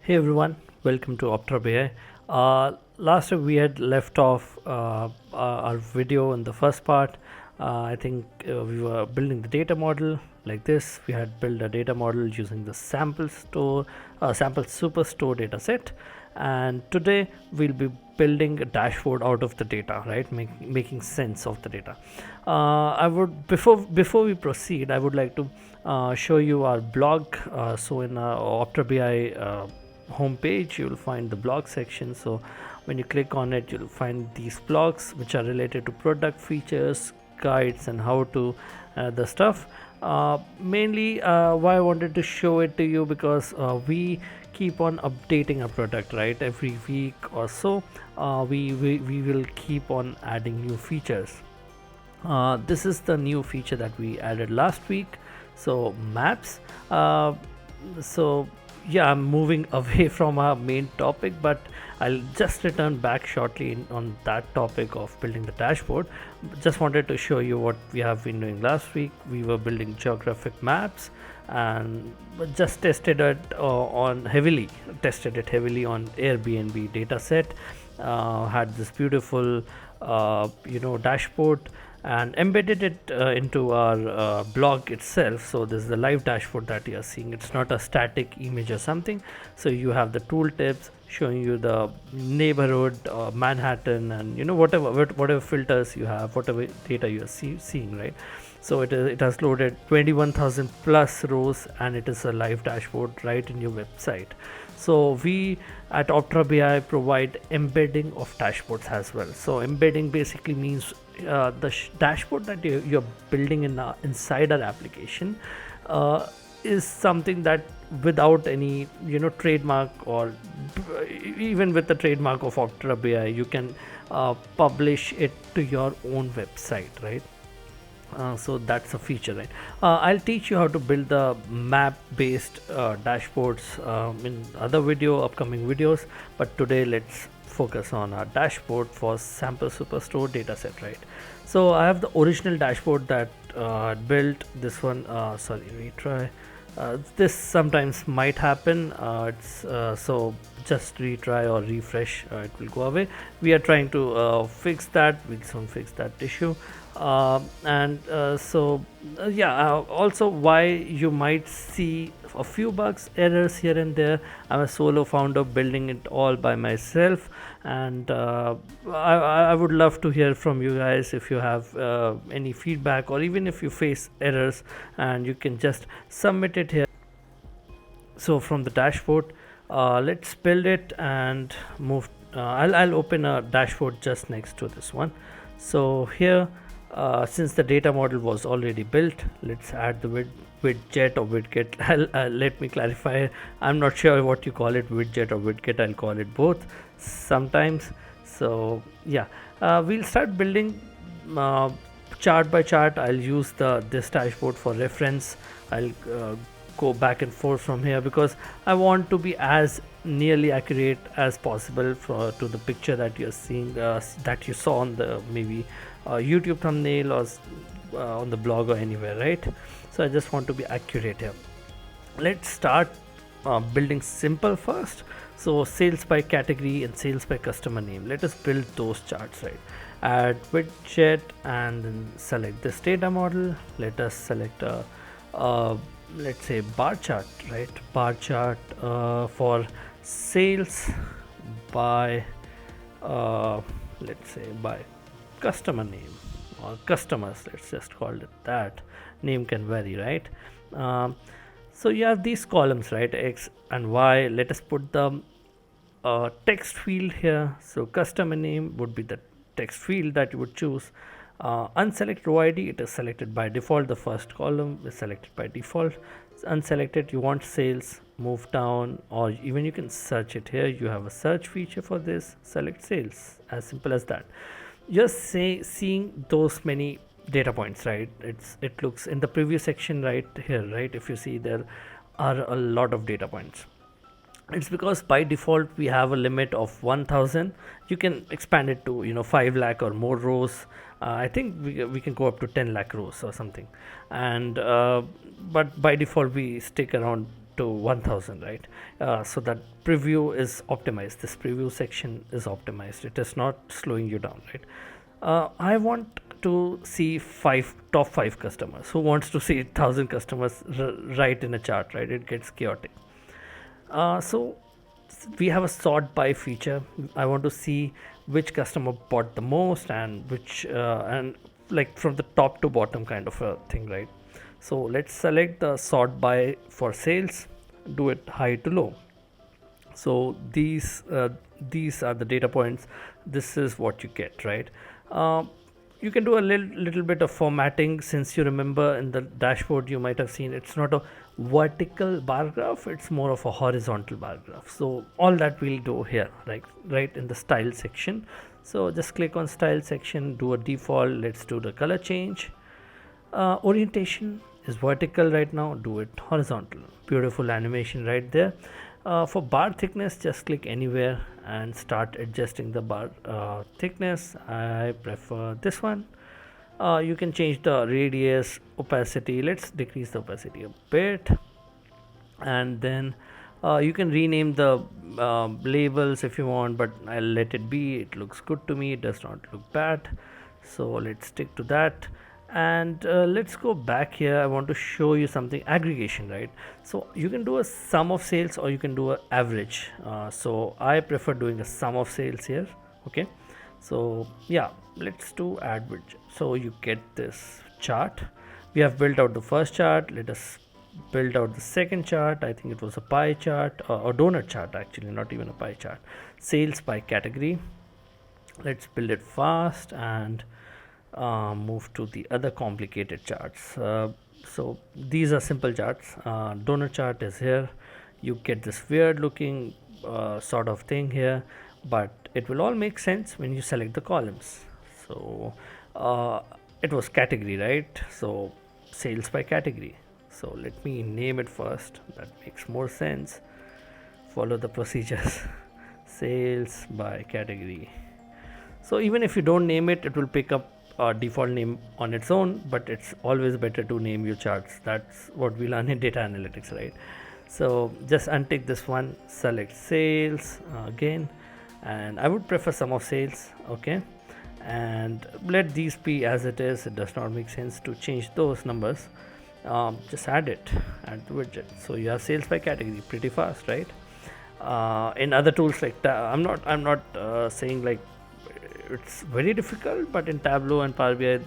Hey everyone, welcome to OptraBI. Last week we had left off our video in the first part. I think we were building the data model like this. We had built a data model using the sample superstore data set, and today we'll be building a dashboard out of the data, right? Making sense of the data. I would before we proceed, I would like to show you our blog. So in our OptraBI homepage you'll find the blog section. So when you click on it, you'll find these blogs which are related to product features, guides, and how to the stuff. Mainly why I wanted to show it to you, because we keep on updating our product, right? Every week or so we will keep on adding new features. This is the new feature that we added last week, so maps. So yeah, I'm moving away from our main topic, but I'll just return back shortly on that topic of building the dashboard. Just wanted to show you what we have been doing last week. We were building geographic maps and just tested it heavily on Airbnb data set. Had this beautiful dashboard and embedded it into our blog itself. So this is the live dashboard that you are seeing. It's not a static image or something. So you have the tooltips showing you the neighborhood, Manhattan, and whatever filters you have, whatever data you are seeing, right? So it has loaded 21,000 plus rows, and it is a live dashboard right in your website. So we at OptraBI provide embedding of dashboards as well. So embedding basically means the dashboard that you're building inside our application is something that without any trademark, or even with the trademark of OptraBI, you can publish it to your own website, right? So that's a feature, right? I'll teach you how to build the map based dashboards in upcoming videos, but today let's focus on our dashboard for sample superstore dataset, right? So I have the original dashboard that built this one. Sorry, retry. This sometimes might happen. So just retry or refresh, it will go away. We are trying to fix that. We'll soon fix that issue. Also why you might see a few bugs, errors here and there. I'm a solo founder building it all by myself, and I would love to hear from you guys if you have any feedback, or even if you face errors, and you can just submit it here. So from the dashboard, let's build it and move. I'll open a dashboard just next to this one. So here, since the data model was already built, let's add the widget or widget. Let me clarify, I'm not sure what you call it, widget or widget. I'll call it both sometimes. So yeah, we'll start building chart by chart. I'll use this dashboard for reference. I'll go back and forth from here because I want to be as nearly accurate as possible to the picture that you're seeing, that you saw on the maybe YouTube thumbnail, or on the blog, or anywhere, right? So I just want to be accurate here. Let's start building simple first. So sales by category and sales by customer name, let us build those charts, right? Add widget and then select this data model. Let us select a let's say bar chart, right? Bar chart for sales by let's say by customer name or customers, let's just call it that. Name can vary, right? So you have these columns, right? X and Y. Let us put the text field here. So customer name would be the text field that you would choose. Unselect row ID, it is selected by default. The first column is selected by default. Unselected, you want sales, move down, or even you can search it here. You have a search feature for this. Select sales, as simple as that. Just seeing those many data points, right? It looks in the preview section right here, right? If you see, there are a lot of data points. It's because by default we have a limit of 1000. You can expand it to 5 lakh or more rows. I think we can go up to 10 lakh rows or something, and but by default we stick around to 1000, right? So that preview is optimized. This preview section is optimized. It is not slowing you down, right? I want to see top five customers. Who wants to see 1000 customers right in a chart, right? It gets chaotic. So we have a sort by feature. I want to see which customer bought the most and which and like from the top to bottom kind of a thing, right? So let's select the sort by for sales, do it high to low. So these are the data points. This is what you get, right? uh, you can do a little bit of formatting. Since you remember in the dashboard you might have seen it's not a vertical bar graph, it's more of a horizontal bar graph. So all that we'll do here, right in the style section. So just click on style section, do a default. Let's do the color change. Orientation is vertical right now, do it horizontal. Beautiful animation right there. For bar thickness, just click anywhere and start adjusting the bar thickness. I prefer this one. You can change the radius, opacity. Let's decrease the opacity a bit, and then you can rename the labels if you want, but I'll let it be. It looks good to me, it does not look bad, so let's stick to that. And let's go back here. I want to show you something, aggregation, right? So you can do a sum of sales or you can do a average. So I prefer doing a sum of sales here. Okay, so yeah, let's do add widget. So you get this chart. We have built out the first chart. Let us build out the second chart. I think it was a pie chart or donut chart, actually, not even a pie chart. Sales by category. Let's build it fast and move to the other complicated charts. So these are simple charts. Donut chart is here. You get this weird looking sort of thing here, but it will all make sense when you select the columns. So it was category, right? So sales by category. So let me name it first, that makes more sense. Follow the procedures. Sales by category. So even if you don't name it, it will pick up a default name on its own, but it's always better to name your charts. That's what we learn in data analytics, right? So just untick this one, select sales again, and I would prefer sum of sales. Okay, and let these be as it is. It does not make sense to change those numbers. Just add the widget. So you have sales by category, pretty fast, right? In other tools like I'm not saying like it's very difficult, but in Tableau and Power BI,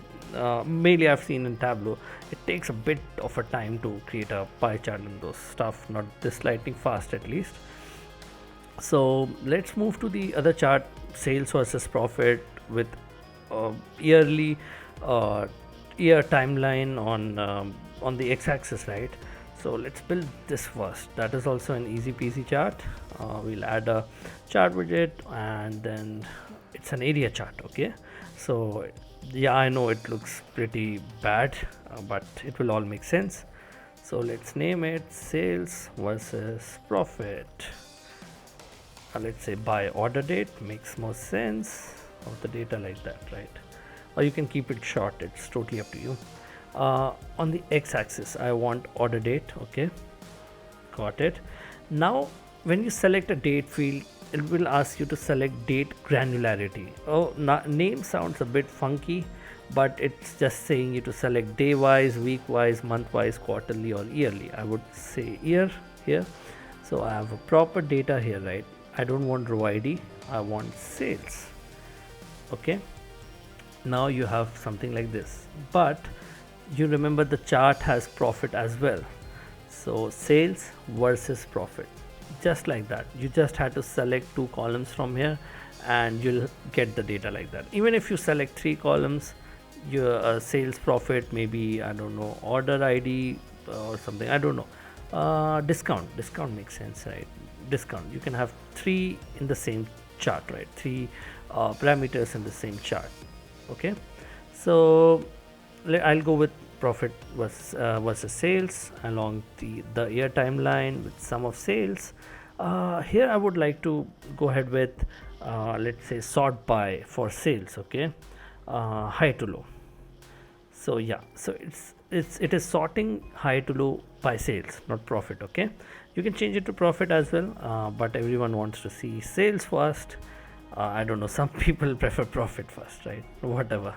mainly I've seen in Tableau, it takes a bit of a time to create a pie chart and those stuff, not this lightning fast at least. So let's move to the other chart, sales versus profit with yearly year timeline on the x-axis, right? So let's build this first. That is also an easy peasy chart. We'll add a chart widget, and then it's an area chart. Okay, so yeah, I know it looks pretty bad, but it will all make sense. So let's name it sales versus profit. Let's say by order date, makes more sense of the data like that, right? Or you can keep it short, it's totally up to you. On the x-axis I want order date. Okay, got it. Now when you select a date field, it will ask you to select date granularity. Name sounds a bit funky, but it's just saying you to select day wise, week wise, month wise, quarterly or yearly. I would say year here. So I have a proper data here, right? I don't want row ID, I want sales. Okay, now you have something like this, but you remember the chart has profit as well. So sales versus profit, just like that. You just had to select two columns from here and you'll get the data like that. Even if you select three columns, your sales, profit, maybe I don't know, order ID or something, I don't know, discount makes sense, right? Discount, you can have three in the same chart, right? Three parameters in the same chart. Okay, so I'll go with profit versus sales along the year timeline with sum of sales. Here I would like to go ahead with let's say sort by for sales. Okay, high to low. So yeah, so it is sorting high to low by sales, not profit. Okay, You can change it to profit as well, but everyone wants to see sales first. I don't know, some people prefer profit first, right? Whatever.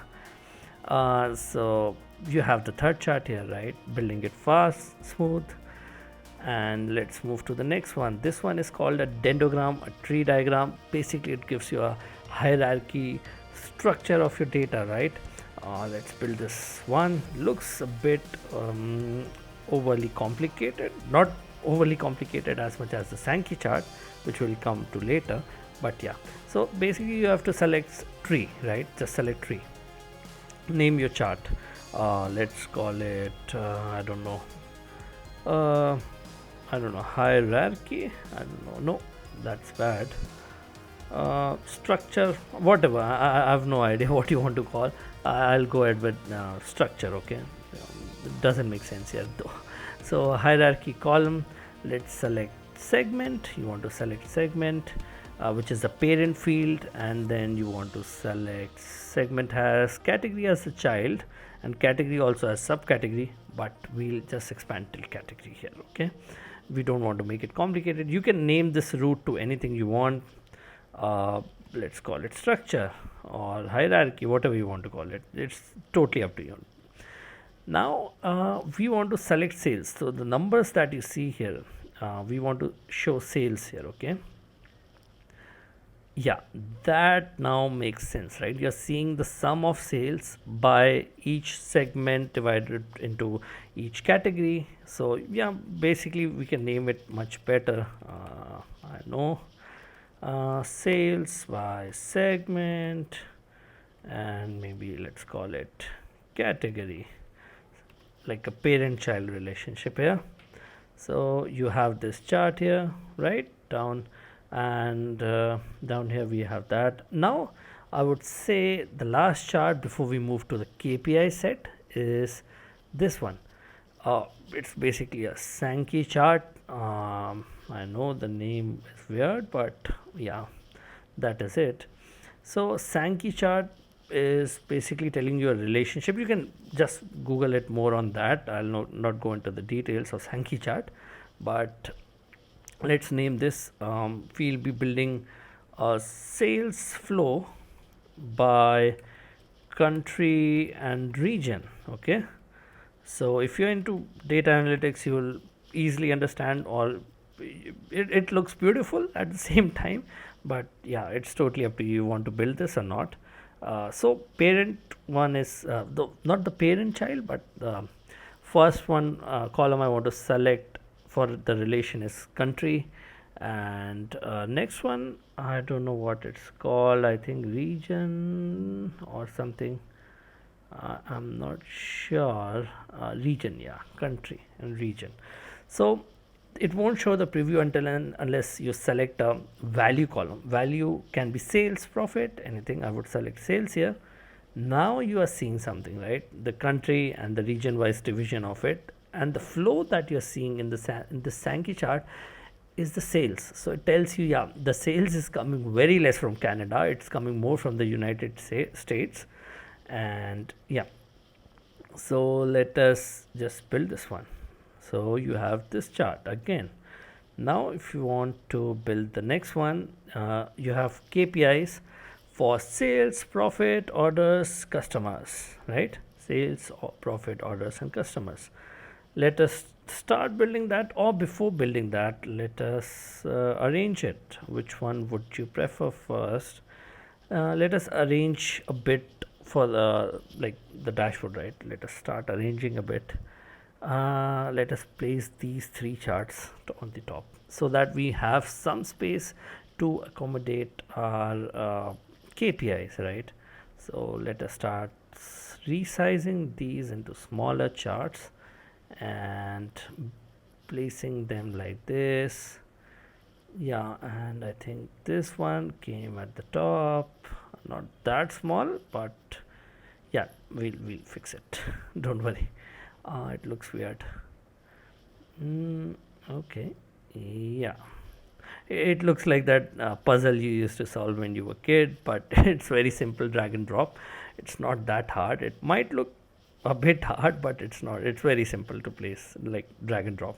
So you have the third chart here, right? Building it fast, smooth. And let's move to the next one. This one is called a dendrogram, a tree diagram. Basically it gives you a hierarchy structure of your data, right? Let's build this one. Looks a bit overly complicated, not overly complicated as much as the Sankey chart, which will come to later, but yeah. So basically you have to select tree, right? Just select tree, name your chart. Let's call it uh, I don't know, hierarchy. I don't know. No, that's bad. Structure, whatever. I have no idea what you want to call. I'll go ahead with structure. Okay, it doesn't make sense here though. So hierarchy column. Let's select segment. You want to select segment, which is the parent field, and then you want to select segment has category as a child and category also as subcategory, but we'll just expand till category here. Okay, we don't want to make it complicated. You can name this route to anything you want. Let's call it structure or hierarchy, whatever you want to call it. It's totally up to you. Now we want to select sales. So the numbers that you see here, we want to show sales here. Okay, yeah, that now makes sense, right? You're seeing the sum of sales by each segment divided into each category. So yeah, basically we can name it much better. I know, sales by segment, and maybe let's call it category, like a parent child relationship here. So you have this chart here, right down, and down here we have that. Now I would say the last chart before we move to the KPI set is this one. It's basically a Sankey chart. I know the name is weird, but yeah, that is it. So Sankey chart is basically telling you a relationship. You can just Google it more on that. I'll not go into the details of Sankey chart, but let's name this. We'll be building a sales flow by country and region. Okay, so if you're into data analytics, you will easily understand, or it looks beautiful at the same time, but yeah, it's totally up to you. You want to build this or not. So parent one is not the parent child, but the first one column I want to select for the relation is country, and next one I don't know what it's called. I think region or something. I'm not sure. Region, yeah, country and region. So it won't show the preview unless you select a value column. Value can be sales, profit, anything. I would select sales here. Now you are seeing something, right? The country and the region wise division of it, and the flow that you're seeing in the Sankey chart is the sales. So it tells you, yeah, the sales is coming very less from Canada. It's coming more from the United States. And yeah, so let us just build this one. So you have this chart again. Now if you want to build the next one, you have KPIs for sales, profit, orders, customers, right? Sales, profit, orders, and customers. Let us start building that, or before building that, let us arrange it. Which one would you prefer first? Let us arrange a bit for the dashboard, right? Let us start arranging a bit. Let us place these three charts on the top so that we have some space to accommodate our KPIs, right? So let us start resizing these into smaller charts and placing them like this. Yeah, and I think this one came at the top, not that small, but yeah, we'll fix it. Don't worry. It looks weird. Okay, yeah, it looks like that puzzle you used to solve when you were a kid, but it's very simple, drag and drop. It's not that hard. It might look a bit hard, but it's not. It's very simple to place, like drag and drop.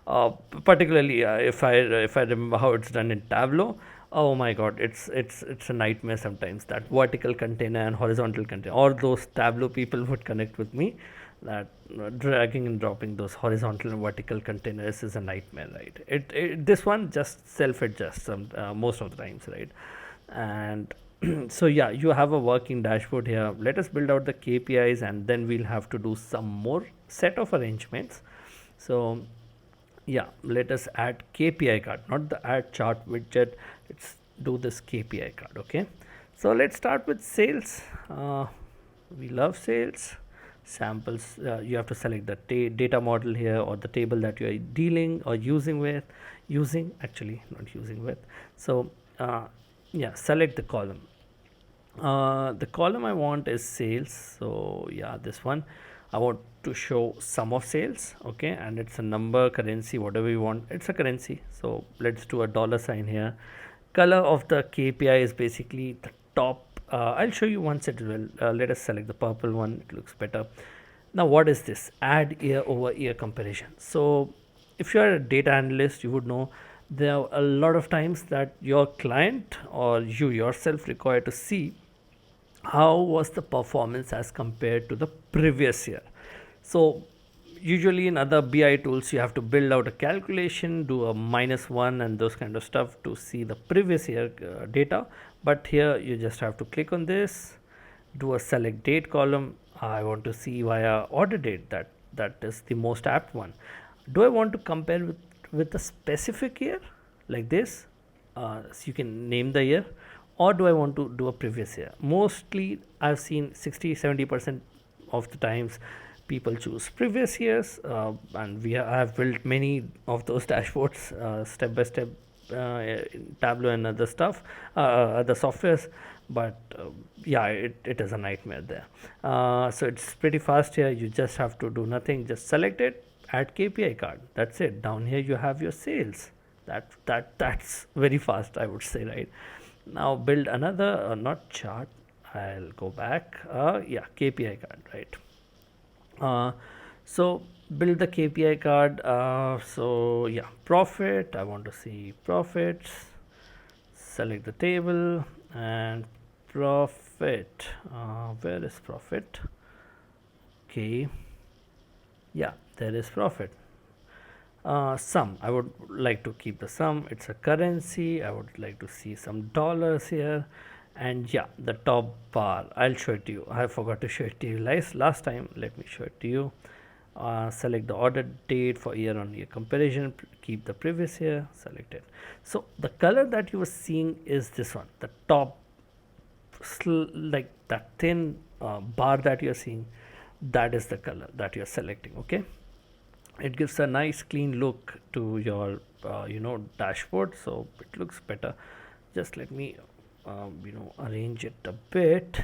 uh, particularly if I remember how it's done in Tableau. Oh my god, it's a nightmare sometimes, that vertical container and horizontal container. All those Tableau people would connect with me that dragging and dropping those horizontal and vertical containers is a nightmare, right? This one just self adjusts some most of the times, right? And so yeah, you have a working dashboard here. Let us build out the KPIs, and then we'll have to do some more set of arrangements. So yeah, let us add KPI card, not the add chart widget. Let's do this KPI card. Okay, so let's start with sales. We love sales samples. You have to select the data model here, or the table that you are dealing or using actually, not using with. So yeah, select the column. The column I want is sales. So yeah, this one I want to show sum of sales. Okay, and it's a number, currency, whatever you want. It's a currency. So let's do a dollar sign here. Color of the KPI is basically the top. I'll show you once it will. Let us select the purple one. It looks better. Now, what is this? Add year over year comparison. So if you are a data analyst, you would know there are a lot of times that your client or you yourself require to see how was the performance as compared to the previous year. So usually in other BI tools you have to build out a calculation, do a -1 and those kind of stuff to see the previous year data. But here you just have to click on this, do a select date column. I want to see via order date. That is the most apt one. Do I want to compare with a specific year like this? So you can name the year, or do I want to do a previous year? Mostly I've seen 60-70% of the times people choose previous years, and I have built many of those dashboards step by step in Tableau and other stuff, other softwares. But yeah, it is a nightmare there. So it's pretty fast here. You just have to do nothing, just select it, add KPI card. That's it. Down here you have your sales. That's very fast, I would say, right? Now build another, not chart. I'll go back. Yeah, KPI card, right? So build the KPI card. So yeah, profit. I want to see profits. Select the table and profit. Where is profit? Okay. Yeah, there is profit. Sum, I would like to keep the sum. It's a currency. I would like to see some dollars here. And yeah, the top bar, I'll show it to you. I forgot to show it to you last time. Let me show it to you. Select the order date for year on year comparison, keep the previous year, select it. So the color that you are seeing is this one, the top, like that thin bar that you are seeing, that is the color that you are selecting. Okay, it gives a nice clean look to your dashboard, so it looks better. Just let me arrange it a bit.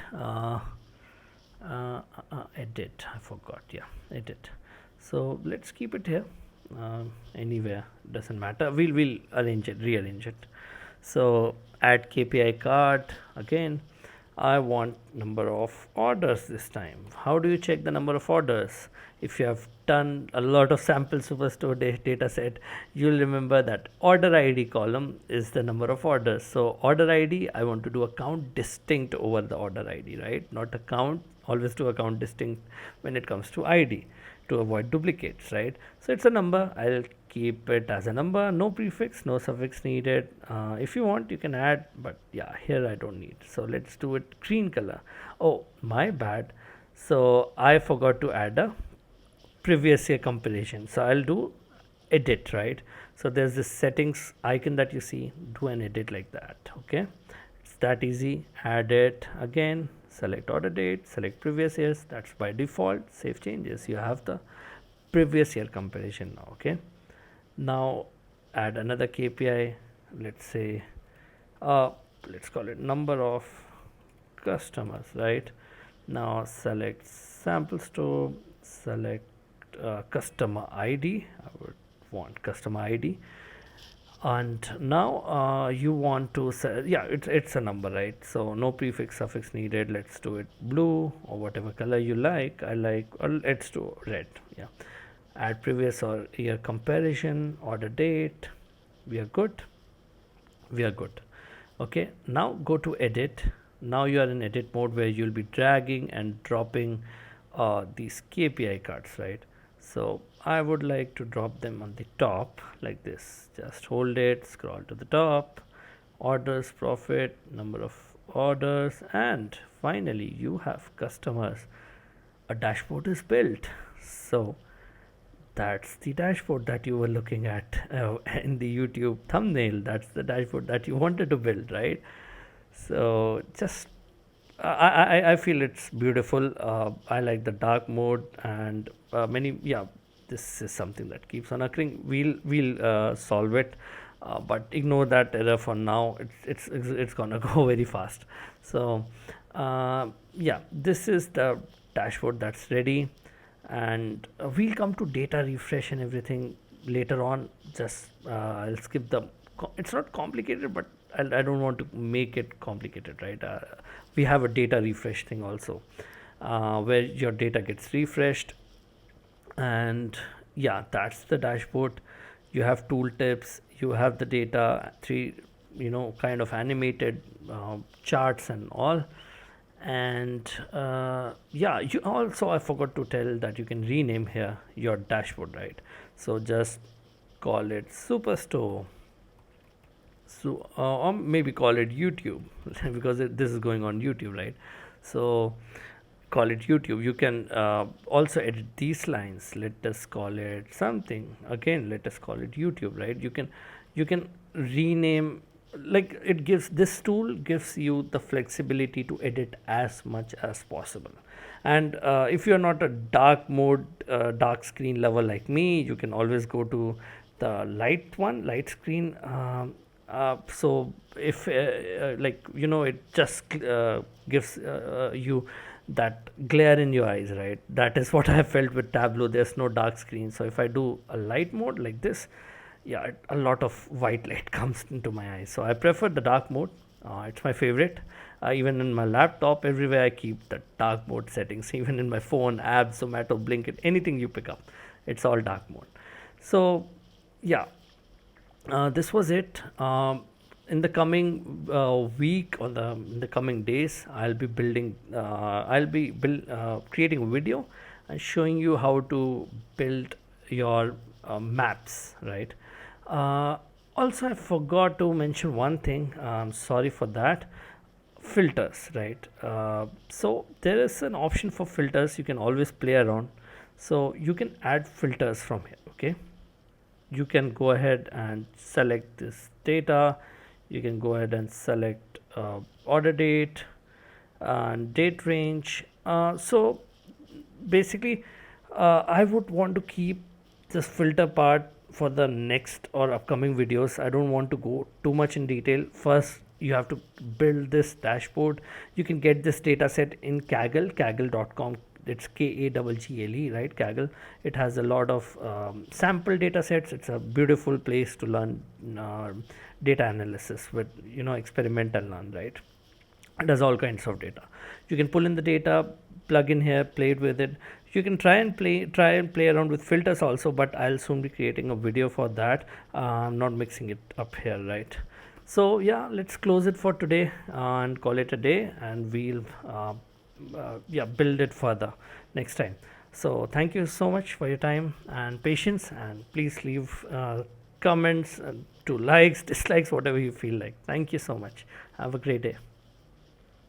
Edit, I forgot. Yeah, edit. So let's keep it here. Anywhere, doesn't matter. We'll arrange it, rearrange it. So add KPI card again. I want number of orders this time. How do you check the number of orders? If you have done a lot of sample superstore data set, you'll remember that order ID column is the number of orders. So order ID, I want to do a count distinct over the order ID, right? Not a count. Always do a count distinct when it comes to ID to avoid duplicates, right? So it's a number. I'll keep it as a number, no prefix, no suffix needed. If you want, you can add, but yeah, here I don't need. So let's do it green color. Oh, my bad. So I forgot to add a previous year comparison. So I'll do edit, right? So there's this settings icon that you see, do an edit like that. Okay, it's that easy. Add it again, select order date, select previous years. That's by default. Save changes. You have the previous year comparison now. Okay, now add another KPI. Let's say let's call it number of customers, right? Now select sample store, select customer ID. I would want customer ID. And now you want to say, yeah, it's a number, right? So no prefix suffix needed. Let's do it blue or whatever color you like. I like, or let's do red. Yeah, add previous or year comparison, order date. We are good. We are good. Okay, now go to edit. Now you are in edit mode where you'll be dragging and dropping these KPI cards, right? So I would like to drop them on the top like this. Just hold it, scroll to the top, orders, profit, number of orders, and finally you have customers. A dashboard is built. So that's the dashboard that you were looking at in the YouTube thumbnail. That's the dashboard that you wanted to build, right? So just I feel it's beautiful. I like the dark mode and yeah. This is something that keeps on occurring. We'll solve it, but ignore that error for now. It's gonna go very fast. So yeah, this is the dashboard that's ready, and we'll come to data refresh and everything later on. Just I'll skip the. It's not complicated, but I don't want to make it complicated, right? We have a data refresh thing also, where your data gets refreshed, and yeah, that's the dashboard. You have tooltips, you have the data, three, kind of animated charts and all. And yeah, you also, I forgot to tell that you can rename here your dashboard, right? So just call it Superstore. So or maybe call it YouTube because this is going on YouTube, right? So call it YouTube. You can also edit these lines. Let us call it something. Again, let us call it YouTube, right? You can rename, like, it gives, this tool gives you the flexibility to edit as much as possible. And if you're not a dark mode dark screen lover like me, you can always go to the light screen. So if like, it just gives you that glare in your eyes, right? That is what I felt with Tableau. There's no dark screen. So if I do a light mode like this, yeah, a lot of white light comes into my eyes. So I prefer the dark mode. It's my favorite. Even in my laptop, everywhere I keep the dark mode settings. Even in my phone, apps, Zomato, Blinkit, anything you pick up, it's all dark mode. So yeah, this was it. In the coming week or in the coming days, I'll be creating a video and showing you how to build your maps, right? Also, I forgot to mention one thing. Sorry for that. Filters, right? So there is an option for filters. You can always play around. So you can add filters from here. Okay, you can go ahead and select this data. You can go ahead and select order date and date range. So basically, I would want to keep this filter part for the next or upcoming videos. I don't want to go too much in detail. First, you have to build this dashboard. You can get this data set in kaggle.com. It's Kaggle, right? Kaggle. It has a lot of sample data sets. It's a beautiful place to learn data analysis with, experiment and learn, right? It has all kinds of data. You can pull in the data, plug in here, play it with it. You can try and play around with filters also, but I'll soon be creating a video for that. I'm not mixing it up here, right? So yeah, let's close it for today and call it a day, and we'll yeah, build it further next time. So thank you so much for your time and patience, and please leave comments, to likes, dislikes, whatever you feel like. Thank you so much. Have a great day.